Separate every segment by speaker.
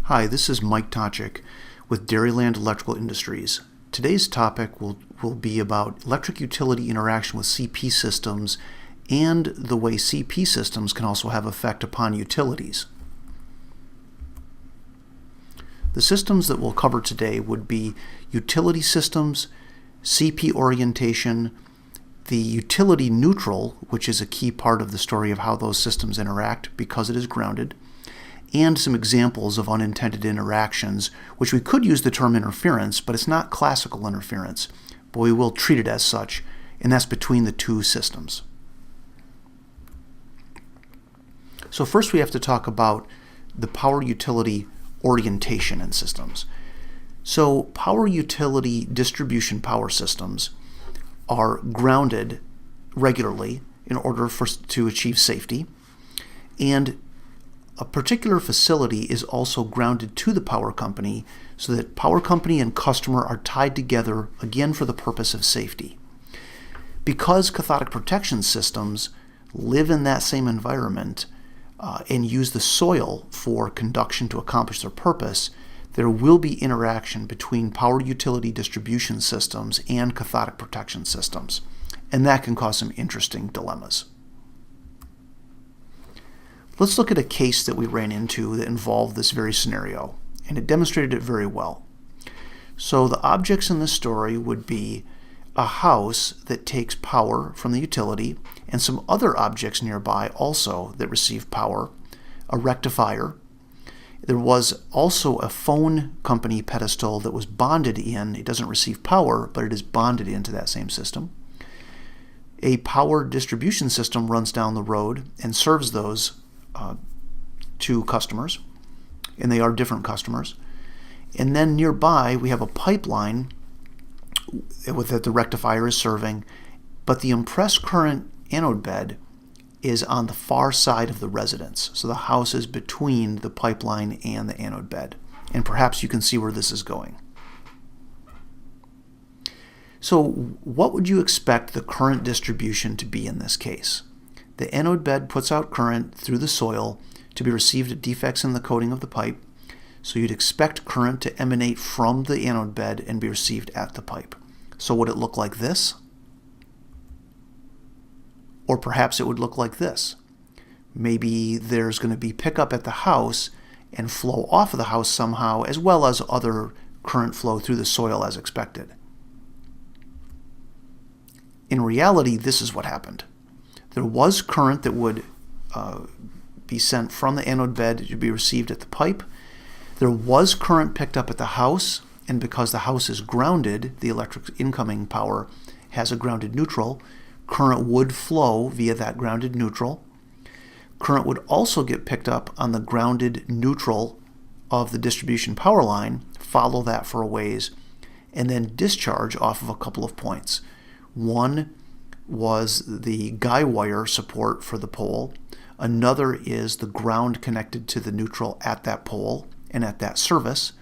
Speaker 1: Hi, this is Mike Tochik with Dairyland Electrical Industries. Today's topic will be about electric utility interaction with CP systems and the way CP systems can also have effect upon utilities. The systems that we'll cover today would be utility systems, CP orientation, the utility neutral, which is a key part of the story of how those systems interact because it is grounded, and some examples of unintended interactions, which we could use the term interference, but it's not classical interference, but we will treat it as such, and that's between the two systems. So first we have to talk about the power utility orientation in systems. So power utility distribution power systems are grounded regularly in order to achieve safety, and a particular facility is also grounded to the power company so that power company and customer are tied together, again for the purpose of safety. Because cathodic protection systems live in that same environment and use the soil for conduction to accomplish their purpose, there will be interaction between power utility distribution systems and cathodic protection systems, and that can cause some interesting dilemmas. Let's look at a case that we ran into that involved this very scenario, and it demonstrated it very well. So the objects in this story would be a house that takes power from the utility and some other objects nearby also that receive power, a rectifier. There was also a phone company pedestal that was bonded in. It doesn't receive power, but it is bonded into that same system. A power distribution system runs down the road and serves those to customers, and they are different customers. And then nearby we have a pipeline that the rectifier is serving, but the impressed current anode bed is on the far side of the residence. So the house is between the pipeline and the anode bed. And perhaps you can see where this is going. So what would you expect the current distribution to be in this case? The anode bed puts out current through the soil to be received at defects in the coating of the pipe, so you'd expect current to emanate from the anode bed and be received at the pipe. So would it look like this? Or perhaps it would look like this. Maybe there's going to be pickup at the house and flow off of the house somehow, as well as other current flow through the soil as expected. In reality, this is what happened. There was current that would be sent from the anode bed to be received at the pipe. There was current picked up at the house, and because the house is grounded, the electric incoming power has a grounded neutral. Current would flow via that grounded neutral. Current would also get picked up on the grounded neutral of the distribution power line, follow that for a ways, and then discharge off of a couple of points. One was the guy wire support for the pole. Another is the ground connected to the neutral at that pole and at that service.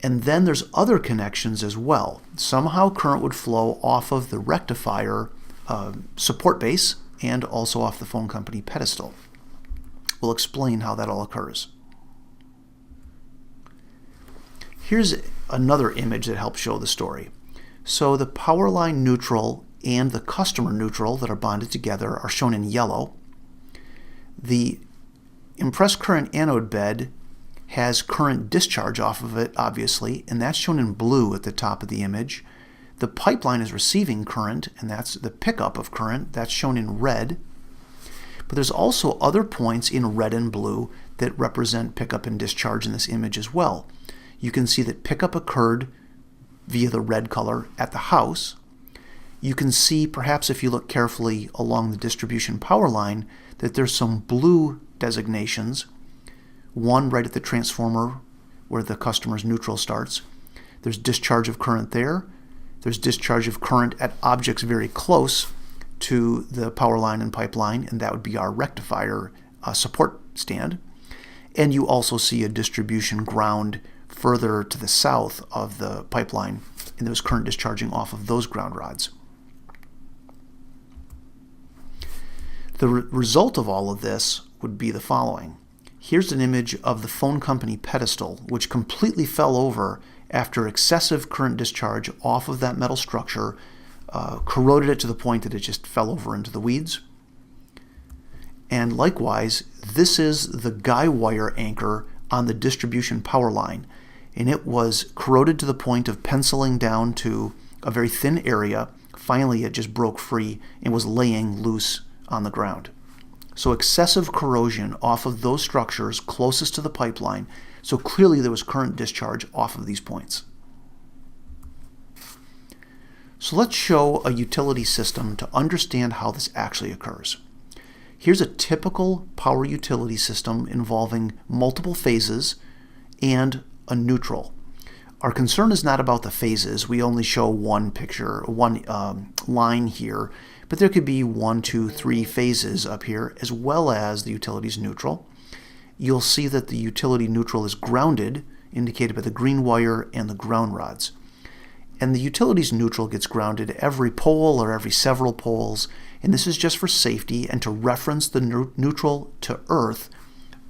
Speaker 1: And then there's other connections as well. Somehow current would flow off of the rectifier support base and also off the phone company pedestal. We'll explain how that all occurs. Here's another image that helps show the story. So the power line neutral and the customer neutral that are bonded together are shown in yellow. The impressed current anode bed has current discharge off of it, obviously, and that's shown in blue at the top of the image. The pipeline is receiving current, and that's the pickup of current. That's shown in red. But there's also other points in red and blue that represent pickup and discharge in this image as well. You can see that pickup occurred via the red color at the house. You can see, perhaps if you look carefully along the distribution power line, that there's some blue designations. One right at the transformer where the customer's neutral starts. There's discharge of current there. There's discharge of current at objects very close to the power line and pipeline, and that would be our rectifier support stand. And you also see a distribution ground further to the south of the pipeline, and there's current discharging off of those ground rods. The result of all of this would be the following. Here's an image of the phone company Pedestal, which completely fell over after excessive current discharge off of that metal structure corroded it to the point that it just fell over into the weeds. And likewise, this is the guy wire anchor on the distribution power line, and it was corroded to the point of penciling down to a very thin area. Finally, it just broke free and was laying loose on the ground. So excessive corrosion off of those structures closest to the pipeline, so clearly there was current discharge off of these points. So let's show a utility system to understand how this actually occurs. Here's a typical power utility system involving multiple phases and a neutral. Our concern is not about the phases. We only show one picture, one line here, but there could be 1, 2, 3 phases up here, as well as the utility's neutral. You'll see that the utility neutral is grounded, indicated by the green wire and the ground rods. And the utility's neutral gets grounded every pole or every several poles, and this is just for safety and to reference the neutral to earth,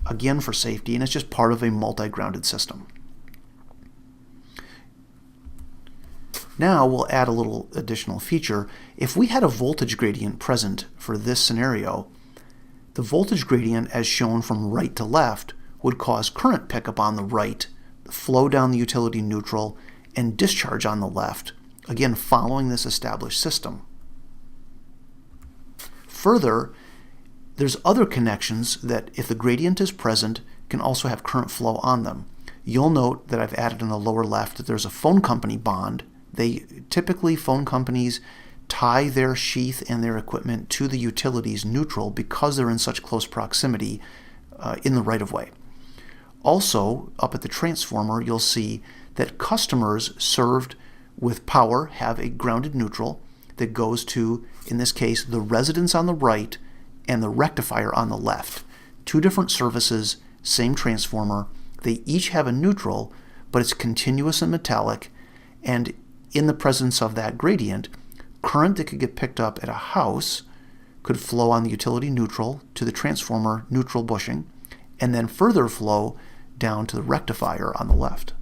Speaker 1: again for safety, and it's just part of a multi-grounded system. Now we'll add a little additional feature. If we had a voltage gradient present for this scenario, the voltage gradient as shown from right to left would cause current pickup on the right, flow down the utility neutral, and discharge on the left, again following this established system. Further, there's other connections that, if the gradient is present, can also have current flow on them. You'll note that I've added in the lower left that there's a phone company bond. Typically, phone companies tie their sheath and their equipment to the utility's neutral because they're in such close proximity in the right-of-way. Also, up at the transformer, you'll see that customers served with power have a grounded neutral that goes to, in this case, the residence on the right and the rectifier on the left. Two different services, same transformer. They each have a neutral, but it's continuous and metallic, and in the presence of that gradient, current that could get picked up at a house could flow on the utility neutral to the transformer neutral bushing, and then further flow down to the rectifier on the left.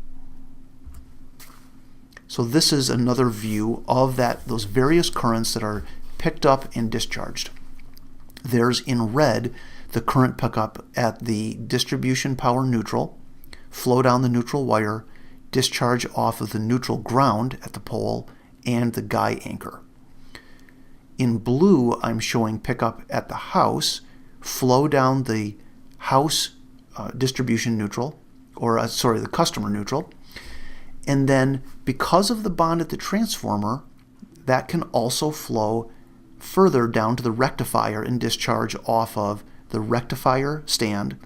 Speaker 1: So this is another view of those various currents that are picked up and discharged. There's in red the current pickup at the distribution power neutral, flow down the neutral wire, discharge off of the neutral ground at the pole, and the guy anchor. In blue, I'm showing pickup at the house, flow down the house distribution neutral, the customer neutral, and then because of the bond at the transformer, that can also flow further down to the rectifier and discharge off of the rectifier stand.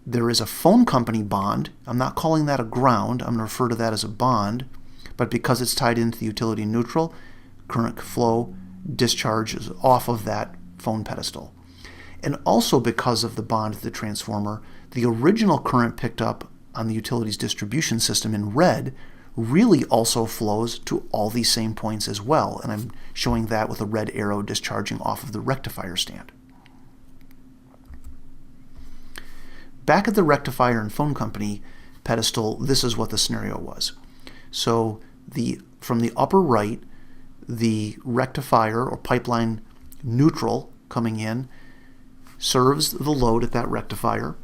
Speaker 1: There is a phone company bond. I'm not calling that a ground. I'm going to refer to that as a bond. But because it's tied into the utility neutral, current flow discharges off of that phone pedestal. And also because of the bond at the transformer, the original current picked up on the utility's distribution system in red really also flows to all these same points as well. And I'm showing that with a red arrow discharging off of the rectifier stand. Back at the rectifier and phone company pedestal, this is what the scenario was. So from the upper right, the rectifier or pipeline neutral coming in serves the load at that rectifier.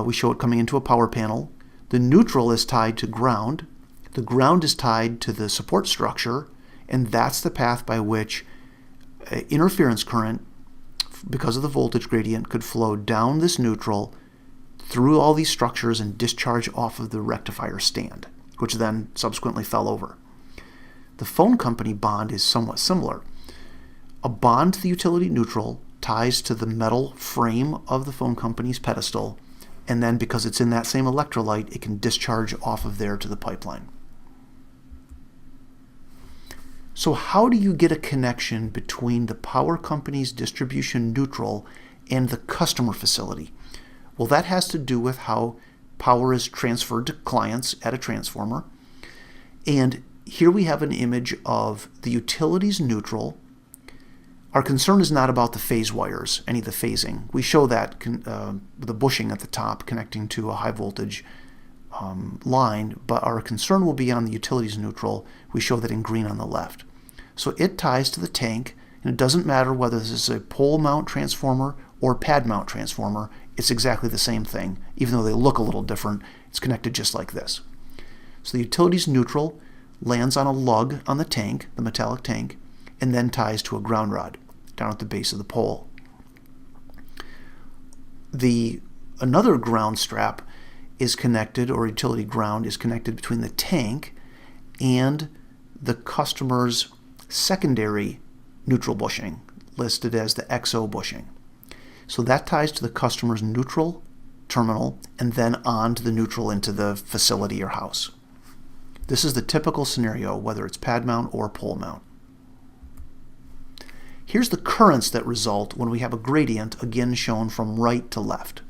Speaker 1: We show it coming into a power panel. The neutral is tied to ground. The ground is tied to the support structure, and that's the path by which interference current, because of the voltage gradient, could flow down this neutral through all these structures and discharge off of the rectifier stand, which then subsequently fell over. The phone company bond is somewhat similar. A bond to the utility neutral ties to the metal frame of the phone company's pedestal, and then because it's in that same electrolyte, it can discharge off of there to the pipeline. So how do you get a connection between the power company's distribution neutral and the customer facility? Well, that has to do with how power is transferred to clients at a transformer. And here we have an image of the utility's neutral Our concern is not about the phase wires, any of the phasing. We show that the bushing at the top connecting to a high voltage line, but our concern will be on the utilities neutral. We show that in green on the left. So it ties to the tank, and it doesn't matter whether this is a pole mount transformer or pad mount transformer. It's exactly the same thing. Even though they look a little different, it's connected just like this. So the utilities neutral lands on a lug on the tank, the metallic tank, and then ties to a ground rod down at the base of the pole. Another ground strap is connected, or utility ground is connected between the tank and the customer's secondary neutral bushing, listed as the XO bushing. So that ties to the customer's neutral terminal and then on to the neutral into the facility or house. This is the typical scenario, whether it's pad mount or pole mount. Here's the currents that result when we have a gradient, again shown from right to left.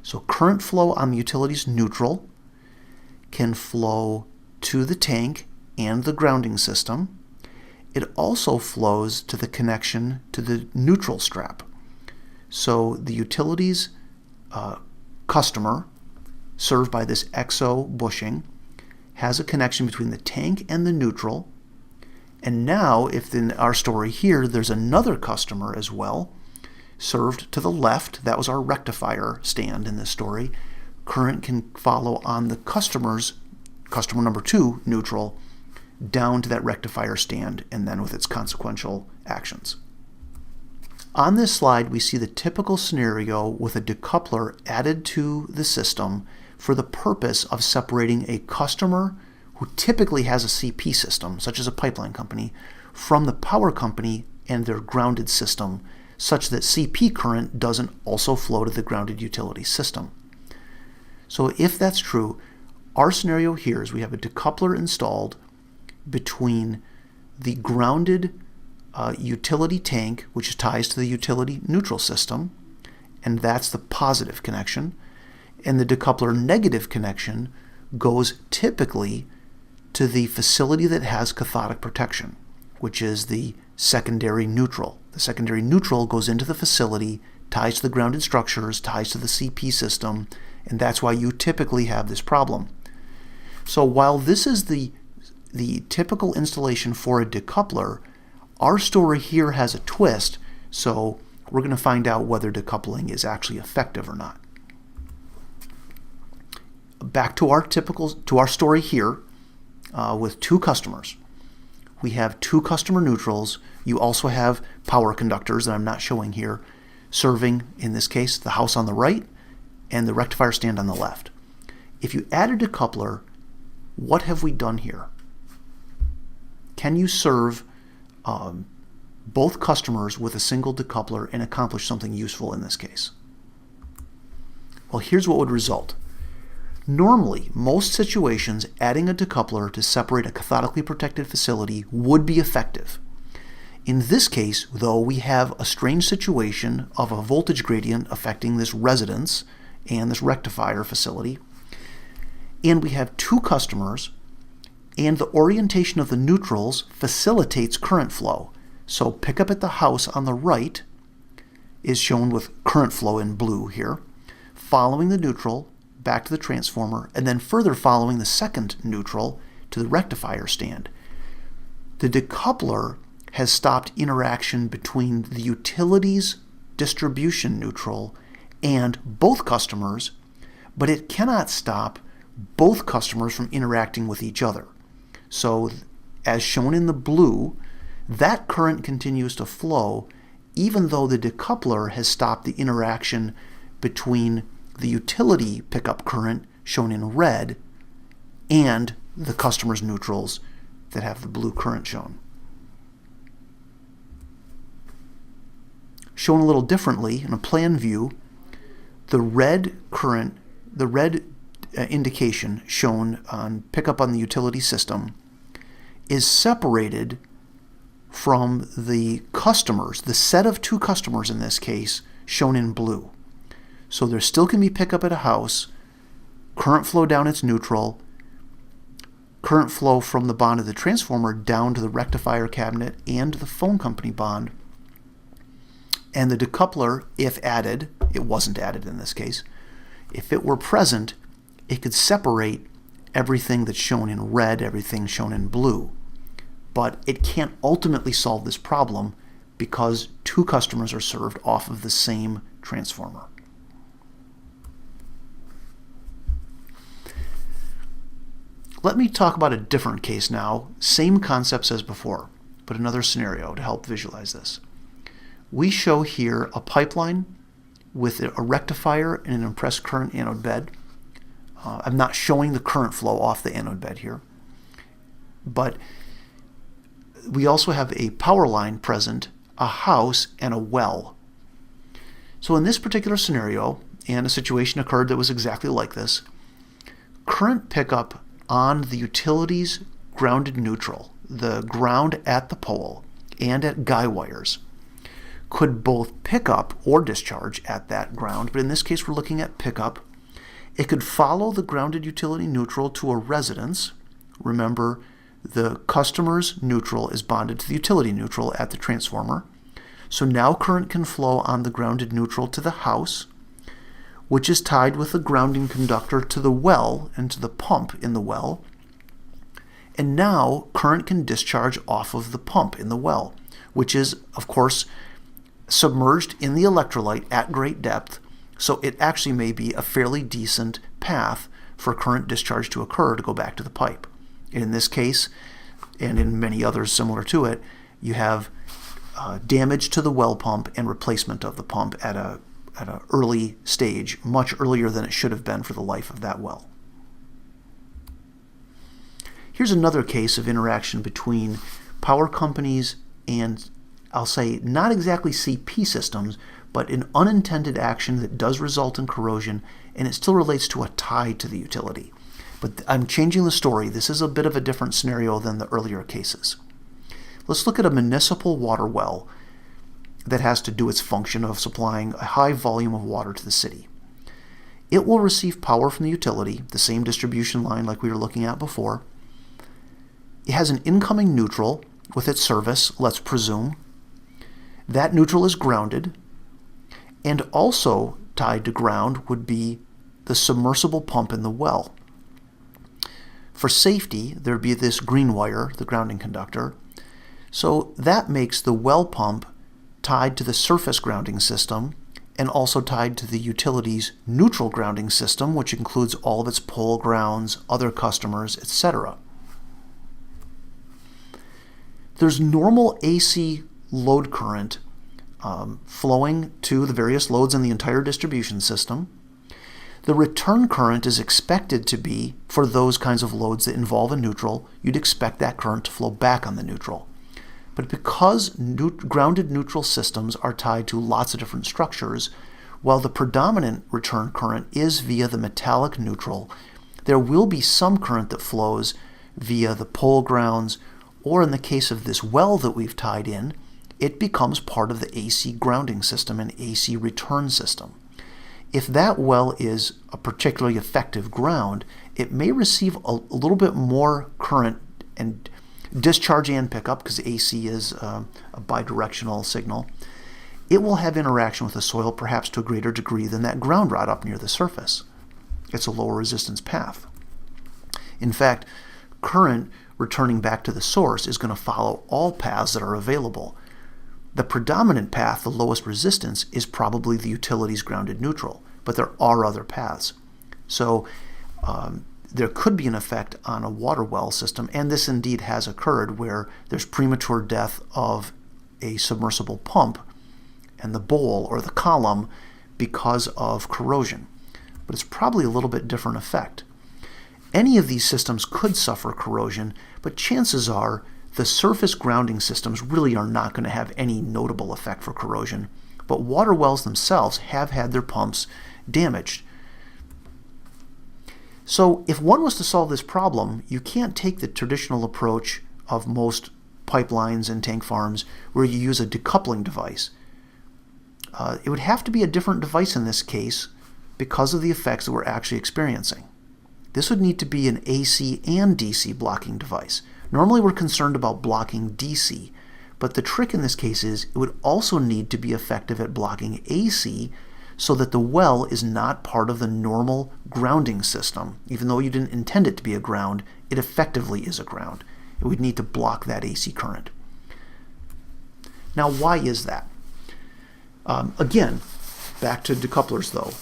Speaker 1: So current flow on the utilities neutral can flow to the tank and the grounding system. It also flows to the connection to the neutral strap. So the utilities customer, served by this XO bushing, has a connection between the tank and the neutral. And now, if in our story here, there's another customer as well, served to the left, that was our rectifier stand in this story, current can follow on the customer number 2, neutral, down to that rectifier stand, and then with its consequential actions. On this slide, we see the typical scenario with a decoupler added to the system for the purpose of separating a customer who typically has a CP system, such as a pipeline company, from the power company and their grounded system, such that CP current doesn't also flow to the grounded utility system. So if that's true, our scenario here is we have a decoupler installed between the grounded utility tank, which ties to the utility neutral system, and that's the positive connection, and the decoupler negative connection goes typically to the facility that has cathodic protection, which is the secondary neutral. The secondary neutral goes into the facility, ties to the grounded structures, ties to the CP system, and that's why you typically have this problem. So while this is the typical installation for a decoupler, our story here has a twist, so we're going to find out whether decoupling is actually effective or not. Back to our story here with 2 customers. We have 2 customer neutrals. You also have power conductors that I'm not showing here, serving, in this case, the house on the right and the rectifier stand on the left. If you add a decoupler, what have we done here? Can you serve both customers with a single decoupler and accomplish something useful in this case? Well, here's what would result. Normally, most situations, adding a decoupler to separate a cathodically protected facility would be effective. In this case, though, we have a strange situation of a voltage gradient affecting this residence and this rectifier facility, and we have 2 customers, and the orientation of the neutrals facilitates current flow. So pickup at the house on the right is shown with current flow in blue here, following the neutral back to the transformer, and then further following the second neutral to the rectifier stand. The decoupler has stopped interaction between the utilities distribution neutral and both customers, but it cannot stop both customers from interacting with each other. So as shown in the blue, that current continues to flow even though the decoupler has stopped the interaction between the utility pickup current, shown in red, and the customer's neutrals that have the blue current shown. Shown a little differently in a plan view, the red current, the red indication shown on pickup on the utility system is separated from the customers, the set of 2 customers in this case, shown in blue. So there still can be pickup at a house, current flow down its neutral, current flow from the bond of the transformer down to the rectifier cabinet and the phone company bond, And the decoupler, if added, it wasn't added in this case, if it were present, it could separate everything that's shown in red, everything shown in blue. But it can't ultimately solve this problem because two customers are served off of the same transformer. Let me talk about a different case now, same concepts as before, but another scenario to help visualize this. We show here a pipeline with a rectifier and an impressed current anode bed. I'm not showing the current flow off the anode bed here, but we also have a power line present, a house, and a well. So in this particular scenario, and a situation occurred that was exactly like this, current pickup on the utilities grounded neutral, the ground at the pole and at guy wires, could both pick up or discharge at that ground, but in this case we're looking at pickup. It could follow the grounded utility neutral to a residence. Remember, the customer's neutral is bonded to the utility neutral at the transformer. So now current can flow on the grounded neutral to the house, which is tied with the grounding conductor to the well and to the pump in the well. And now current can discharge off of the pump in the well, which is, of course, submerged in the electrolyte at great depth, so it actually may be a fairly decent path for current discharge to occur to go back to the pipe. And in this case, and in many others similar to it, you have damage to the well pump and replacement of the pump at an early stage, much earlier than it should have been for the life of that well. Here's another case of interaction between power companies and, I'll say, not exactly CP systems, but an unintended action that does result in corrosion, and it still relates to a tie to the utility. But I'm changing the story. This is a bit of a different scenario than the earlier cases. Let's look at a municipal water well that has to do its function of supplying a high volume of water to the city. It will receive power from the utility, the same distribution line like we were looking at before. It has an incoming neutral with its service, let's presume. That neutral is grounded, and also tied to ground would be the submersible pump in the well. For safety, there would be this green wire, the grounding conductor. So that makes the well pump tied to the surface grounding system and also tied to the utility's neutral grounding system, which includes all of its pole grounds, other customers, etc. There's normal AC load current flowing to the various loads in the entire distribution system. The return current is expected to be, for those kinds of loads that involve a neutral, you'd expect that current to flow back on the neutral. But because grounded neutral systems are tied to lots of different structures, while the predominant return current is via the metallic neutral, there will be some current that flows via the pole grounds, or in the case of this well that we've tied in, it becomes part of the AC grounding system and AC return system. If that well is a particularly effective ground, it may receive a little bit more current and discharge and pickup, because AC is a bidirectional signal. It will have interaction with the soil perhaps to a greater degree than that ground rod up near the surface. It's a lower resistance path. In fact, current returning back to the source is going to follow all paths that are available. The predominant path, the lowest resistance, is probably the utility's grounded neutral, but there are other paths. So there could be an effect on a water well system, and this indeed has occurred, where there's premature death of a submersible pump and the bowl or the column because of corrosion. But it's probably a little bit different effect. Any of these systems could suffer corrosion, but chances are the surface grounding systems really are not going to have any notable effect for corrosion. But water wells themselves have had their pumps damaged. So if one was to solve this problem, you can't take the traditional approach of most pipelines and tank farms where you use a decoupling device. It would have to be a different device in this case because of the effects that we're actually experiencing. This would need to be an AC and DC blocking device. Normally we're concerned about blocking DC, But the trick in this case is it would also need to be effective at blocking AC so that the well is not part of the normal grounding system. Even though you didn't intend it to be a ground, it effectively is a ground. It would need to block that AC current. Now, why is that? Again, back to decouplers though.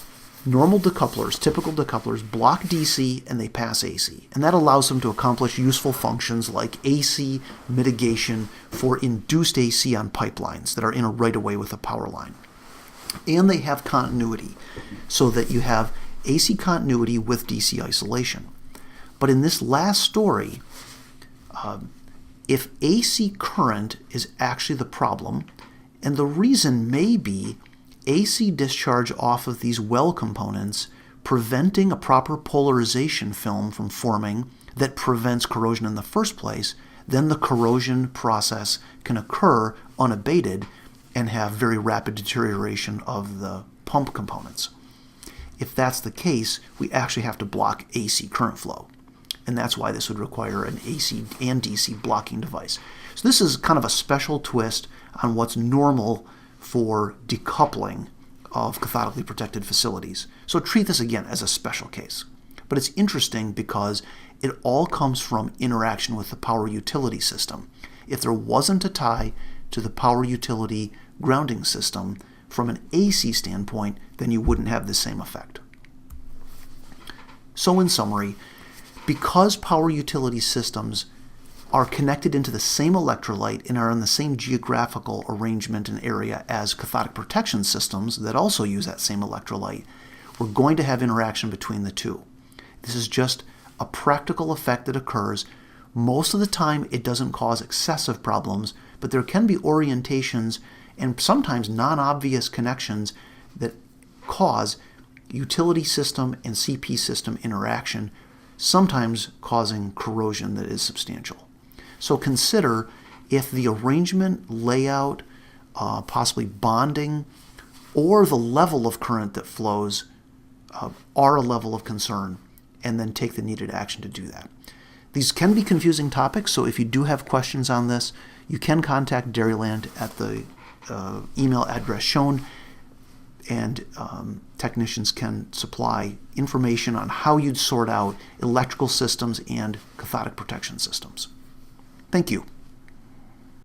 Speaker 1: Normal decouplers, typical decouplers, block DC and they pass AC. And that allows them to accomplish useful functions like AC mitigation for induced AC on pipelines that are in a right-of-way with a power line. And they have continuity so that you have AC continuity with DC isolation. But in this last story, if AC current is actually the problem, and the reason may be AC discharge off of these well components preventing a proper polarization film from forming that prevents corrosion in the first place, then the corrosion process can occur unabated and have very rapid deterioration of the pump components. If that's the case, we actually have to block AC current flow. And that's why this would require an AC and DC blocking device. So this is kind of a special twist on what's normal for decoupling of cathodically protected facilities. So treat this again as a special case. But it's interesting because it all comes from interaction with the power utility system. If there wasn't a tie to the power utility grounding system from an AC standpoint, then you wouldn't have the same effect. So in summary, because power utility systems are connected into the same electrolyte and are in the same geographical arrangement and area as cathodic protection systems that also use that same electrolyte, we're going to have interaction between the two. This is just a practical effect that occurs. Most of the time it doesn't cause excessive problems, but there can be orientations and sometimes non-obvious connections that cause utility system and CP system interaction, sometimes causing corrosion that is substantial. So consider if the arrangement, layout, possibly bonding, or the level of current that flows are a level of concern, and then take the needed action to do that. These can be confusing topics, so if you do have questions on this, you can contact Dairyland at the email address shown, and technicians can supply information on how you'd sort out electrical systems and cathodic protection systems. Thank you.